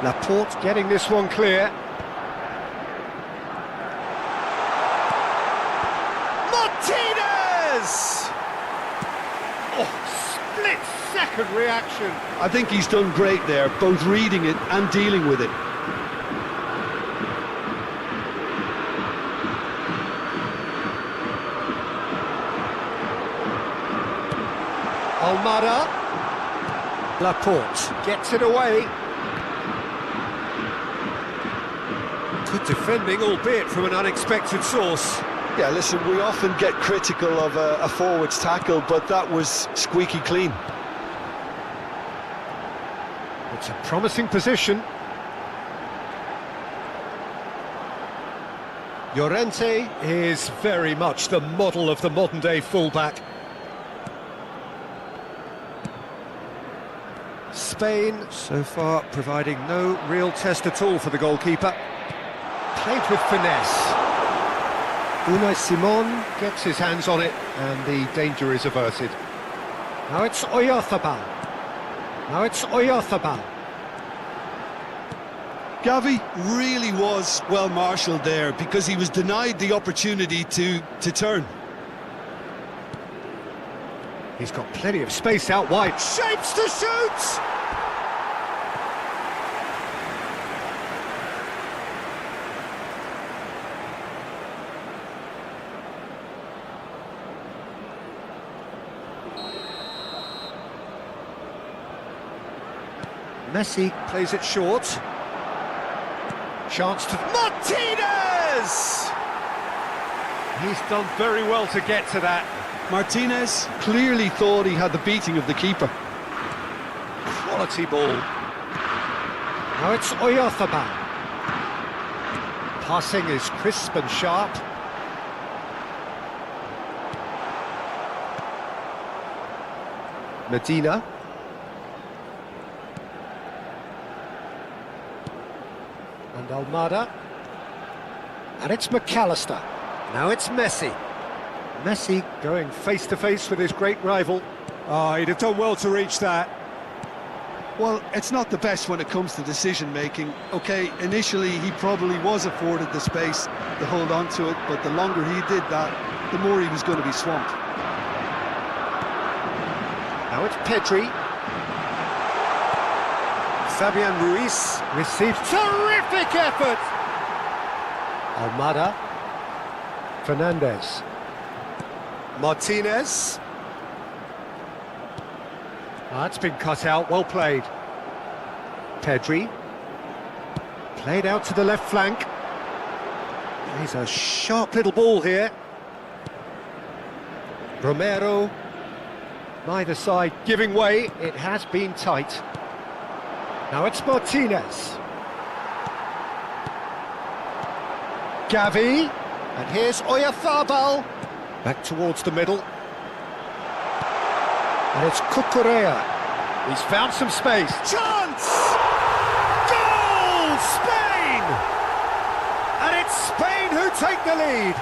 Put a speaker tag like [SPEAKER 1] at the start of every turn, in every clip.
[SPEAKER 1] Laporte getting this one clear. Martinez! Oh, split-second reaction.
[SPEAKER 2] I think he's done great there, both reading it and dealing with it.
[SPEAKER 1] Almada. Laporte gets it away. Good defending, albeit from an unexpected source.
[SPEAKER 2] Yeah, listen, we often get critical of a forward's tackle, but that was squeaky clean.
[SPEAKER 1] It's a promising position. Llorente is very much the model of the modern-day fullback. Spain, so far, providing no real test at all for the goalkeeper. Played with finesse. Unai Simon gets his hands on it, and the danger is averted. Now it's Oyarzabal.
[SPEAKER 2] Gavi really was well marshalled there because he was denied the opportunity to turn.
[SPEAKER 1] He's got plenty of space out wide. Shapes to shoot! Messi plays it short. Chance to... Martinez! He's done very well to get to that.
[SPEAKER 2] Martinez clearly thought he had the beating of the keeper.
[SPEAKER 1] Quality ball. Now it's Oyarzabal. Passing is crisp and sharp. Medina. And Almada. And it's McAllister. Now it's Messi. Messi going face-to-face with his great rival. Oh, he'd have done well to reach that.
[SPEAKER 2] Well, it's not the best when it comes to decision-making. OK, initially he probably was afforded the space to hold on to it, but the longer he did that, the more he was going to be swamped.
[SPEAKER 1] Now it's Pedri. Fabian Ruiz receives terrific effort. Almada. Fernandez. Martinez. That's been cut out, well played. Pedri. Played out to the left flank. He's a sharp little ball here. Romero. Neither side giving way, it has been tight. Now it's Martinez. Gavi. And here's Oyarzabal. Back towards the middle. And it's Cucurella. He's found some space. Chance! Goal! Spain! And it's Spain who take the lead.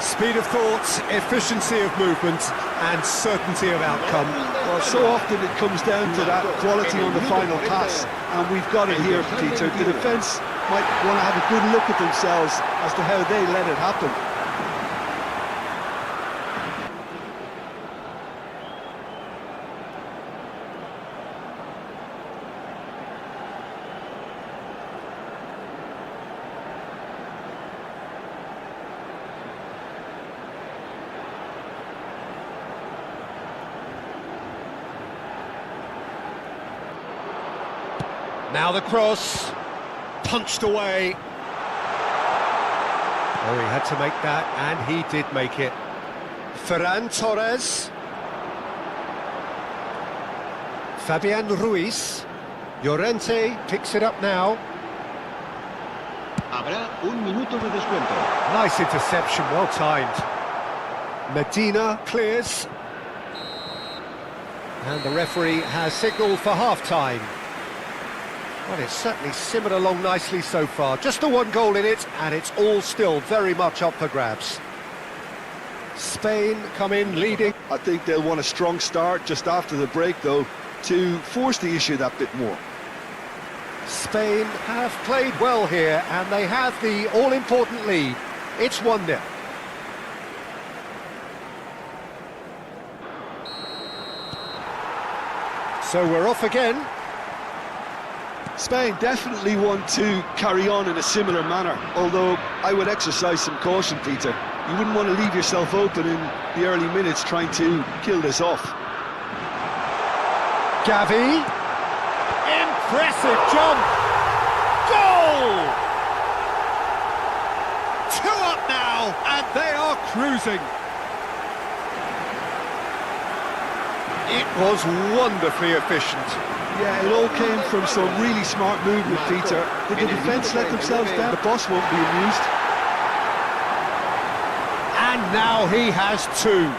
[SPEAKER 1] Speed of thought, efficiency of movement, and certainty of outcome.
[SPEAKER 2] Well, so often it comes down to that quality on the final pass, and we've got it here, Peter. The defence might want to have a good look at themselves as to how they let it happen.
[SPEAKER 1] Now the cross, punched away. Oh, he had to make that, and he did make it. Ferran Torres. Fabian Ruiz. Llorente picks it up now.
[SPEAKER 3] Habrá un minuto de descuento.
[SPEAKER 1] Nice interception, well timed. Medina clears. And the referee has signalled for half-time. Well, it's certainly simmered along nicely so far. Just the one goal in it, and it's all still very much up for grabs. Spain come in leading.
[SPEAKER 2] I think they'll want a strong start just after the break, though. to force the issue that bit more.
[SPEAKER 1] Spain have played well here, and they have the all-important lead. It's 1-0. So we're off again.
[SPEAKER 2] Spain definitely want to carry on in a similar manner, although I would exercise some caution, Peter. You wouldn't want to leave yourself open in the early minutes trying to kill this off.
[SPEAKER 1] Gavi. Impressive jump. Goal! 2 up now, and they are cruising. It was wonderfully efficient.
[SPEAKER 2] Yeah, it all came from some really smart movement, Peter. Did the defence let themselves down? The boss won't be amused.
[SPEAKER 1] And now he has 2.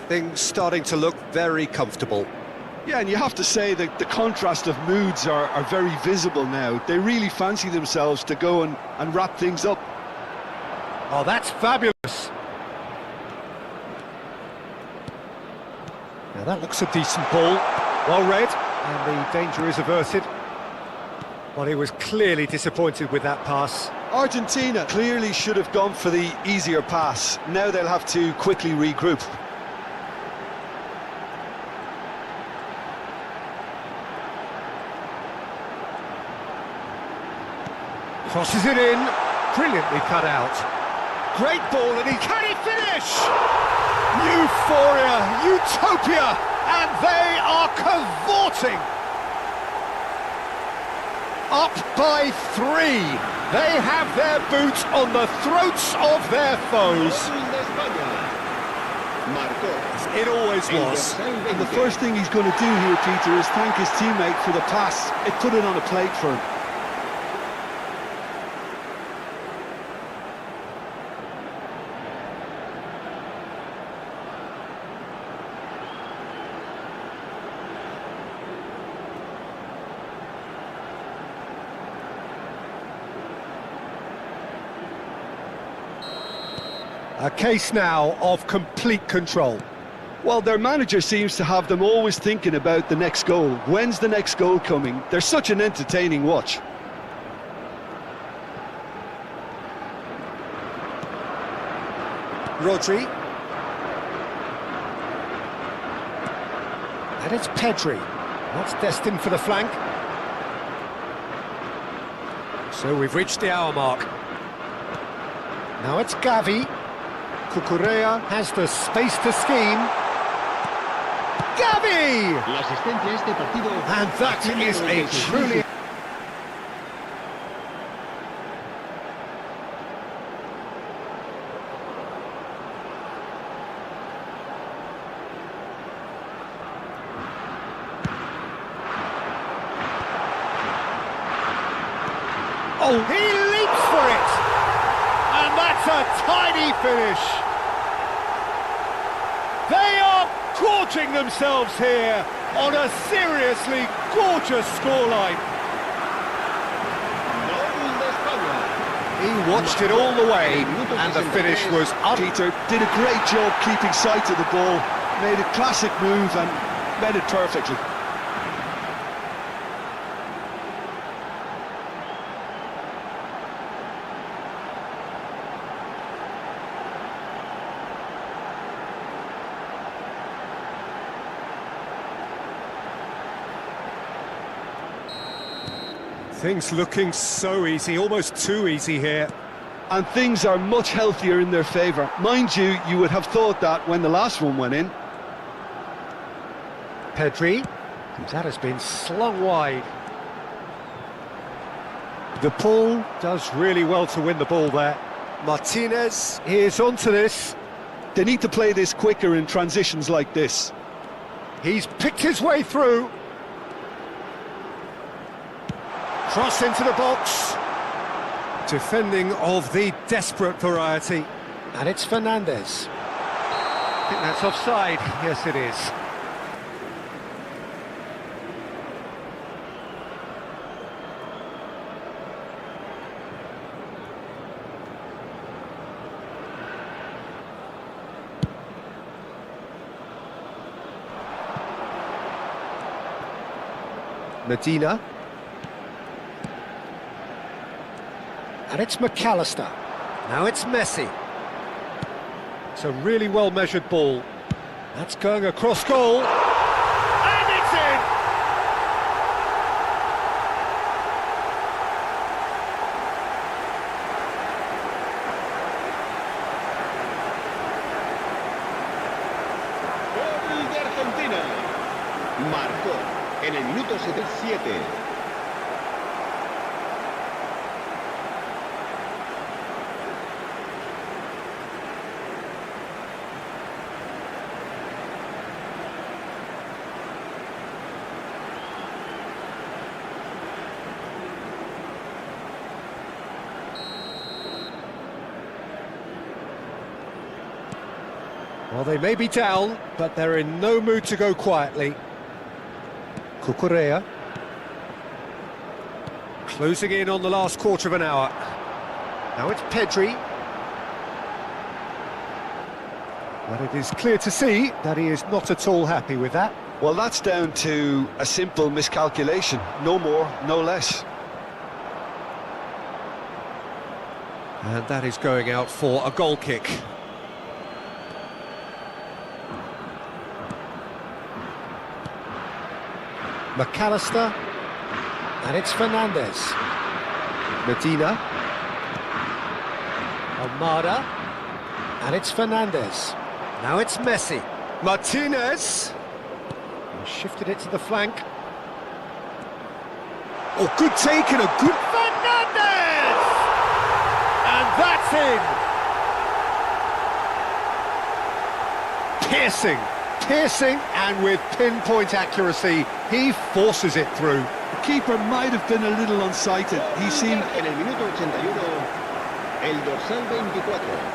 [SPEAKER 1] Things starting to look very comfortable.
[SPEAKER 2] Yeah, and you have to say that the contrast of moods are very visible now. They really fancy themselves to go and wrap things up.
[SPEAKER 1] Oh, that's fabulous. Now that looks a decent ball. Well read, and the danger is averted. Well, he was clearly disappointed with that pass.
[SPEAKER 2] Argentina clearly should have gone for the easier pass. Now they'll have to quickly regroup.
[SPEAKER 1] Crosses it in, brilliantly cut out. Great ball, and can he finish? Euphoria, utopia, and they are cavorting. Up by 3. They have their boots on the throats of their foes. It always was.
[SPEAKER 2] And the first thing he's going to do here, Peter, is thank his teammate for the pass. It put it on a plate for him.
[SPEAKER 1] A case now of complete control.
[SPEAKER 2] Well, their manager seems to have them always thinking about the next goal. When's the next goal coming? They're such an entertaining watch.
[SPEAKER 1] Rodri. And it's Pedri. That's destined for the flank. So we've reached the hour mark. Now it's Gavi. Cucurella has the space to scheme. Gavi! And that is a truly... Oh, he leaps for it! And that's a tidy finish! They are gorging themselves here on a seriously gorgeous scoreline. He watched it all the way, and the finish was
[SPEAKER 2] Peter did a great job keeping sight of the ball, made a classic move and met it perfectly.
[SPEAKER 1] Things looking so easy, almost too easy here.
[SPEAKER 2] And things are much healthier in their favour. Mind you, you would have thought that when the last one went in.
[SPEAKER 1] Pedri, that has been slung wide. The pull does really well to win the ball there. Martinez is onto this.
[SPEAKER 2] They need to play this quicker in transitions like this.
[SPEAKER 1] He's picked his way through. Cross into the box. Defending of the desperate variety. And it's Fernandez. I think that's offside. Yes, it is. Medina. And it's McAllister. Now it's Messi. It's a really well-measured ball. That's going across goal. And it's in!
[SPEAKER 3] Gol de Argentina. Marcó en el minuto 77.
[SPEAKER 1] Well, they may be down, but they're in no mood to go quietly. Cucurella. Closing in on the last quarter of an hour. Now it's Pedri. But it is clear to see that he is not at all happy with that.
[SPEAKER 2] Well, that's down to a simple miscalculation. No more, no less.
[SPEAKER 1] And that is going out for a goal kick. McAllister, and it's Fernandez. Medina. Almada, and it's Fernandez. Now it's Messi. Martinez. He shifted it to the flank. Oh, good take and a good... Fernandez! And that's in! Piercing, and with pinpoint accuracy, he forces it through.
[SPEAKER 2] The keeper might have been a little unsighted. He seemed...
[SPEAKER 3] En el minuto 81, el dorsal 24.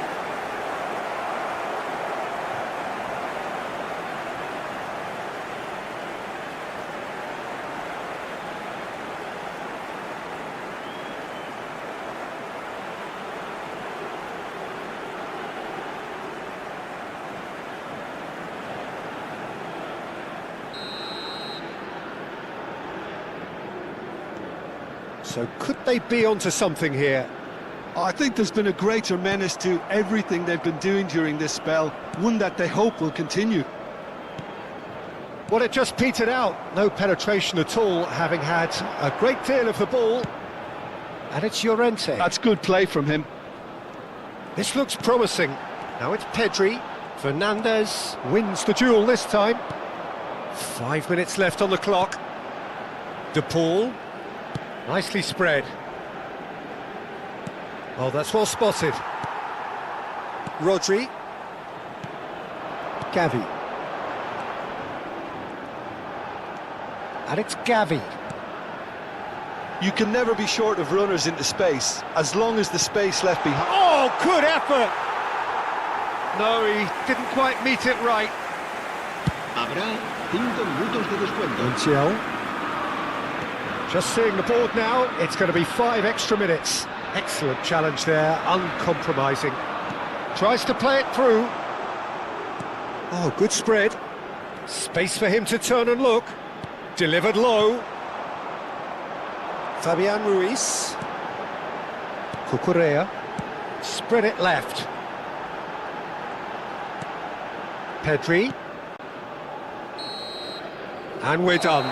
[SPEAKER 1] So could they be onto something here?
[SPEAKER 2] I think there's been a greater menace to everything they've been doing during this spell, one that they hope will continue.
[SPEAKER 1] Well, it just petered out. No penetration at all, having had a great deal of the ball. And it's Llorente.
[SPEAKER 2] That's good play from him.
[SPEAKER 1] This looks promising. Now it's Pedri. Fernandez wins the duel this time. 5 minutes left on the clock. De Paul. Nicely spread. Oh, that's well spotted. Rodri. Gavi. And it's Gavi.
[SPEAKER 2] You can never be short of runners into space, as long as the space left behind...
[SPEAKER 1] Oh, good effort! No, he didn't quite meet it right.
[SPEAKER 3] Habrá 5 minutos de descuento.
[SPEAKER 1] Montiel. Just seeing the board now, it's going to be 5 extra minutes. Excellent challenge there, uncompromising. Tries to play it through. Oh, good spread. Space for him to turn and look. Delivered low. Fabian Ruiz. Cucurella. Spread it left. Pedri. And we're done.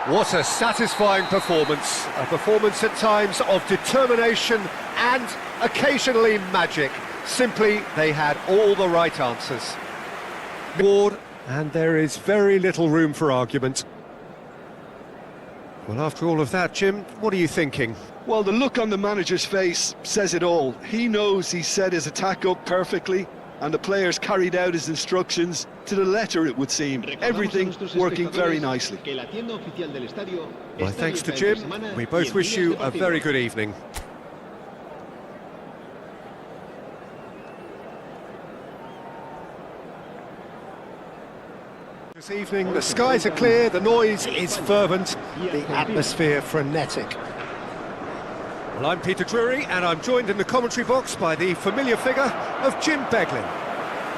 [SPEAKER 1] What a satisfying performance. A performance at times of determination and occasionally magic. Simply, they had all the right answers. And there is very little room for argument. Well, after all of that, Jim, what are you thinking?
[SPEAKER 2] Well, the look on the manager's face says it all. He knows he set his attack up perfectly, and the players carried out his instructions to the letter, it would seem. Everything working very nicely.
[SPEAKER 1] My thanks to Jim. We both wish you a very good evening. This evening, the skies are clear, the noise is fervent, the atmosphere frenetic. Well, I'm Peter Drury, and I'm joined in the commentary box by the familiar figure of Jim Beglin.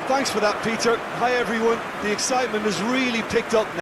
[SPEAKER 2] Thanks for that, Peter. Hi, everyone. The excitement has really picked up now.